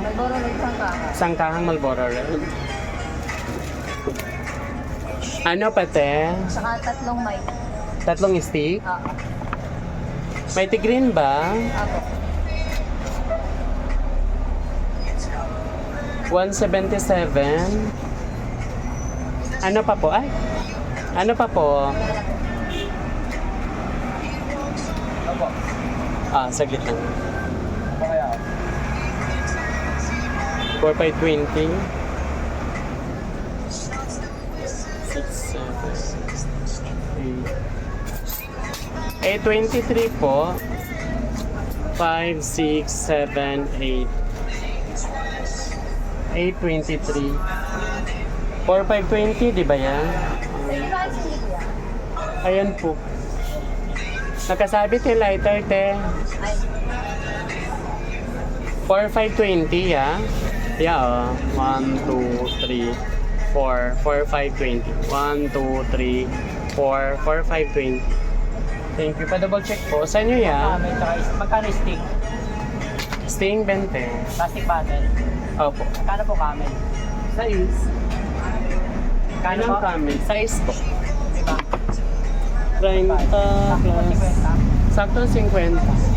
Malboro Red Sangkahan. Sangkahang Marlboro Red. Ano pate? Saka tatlong may. Tatlong stick? Oo. Mighty Green ba? Ako. 177. Ano pa po? Ay! Ano pa po? Saglit lang. 4520. 6, 7, 823 po. 5, 6, 7, 8. 823. 4520, di ba yan? Ayan po. Nakasabit yung lighter, te. 4520, ya. Yeah, 1, 2, 3, 4. 4520. 1, 2, 3, 4. 4520. Thank you. Pa-double check po. Saan nyo yan? Magkano stick? Sting 20. Plastic bottle. Opo. Magkano po kami? Size. Magkano Kailan po? kami? Size po. Diba? 30 plus. Sakto 50.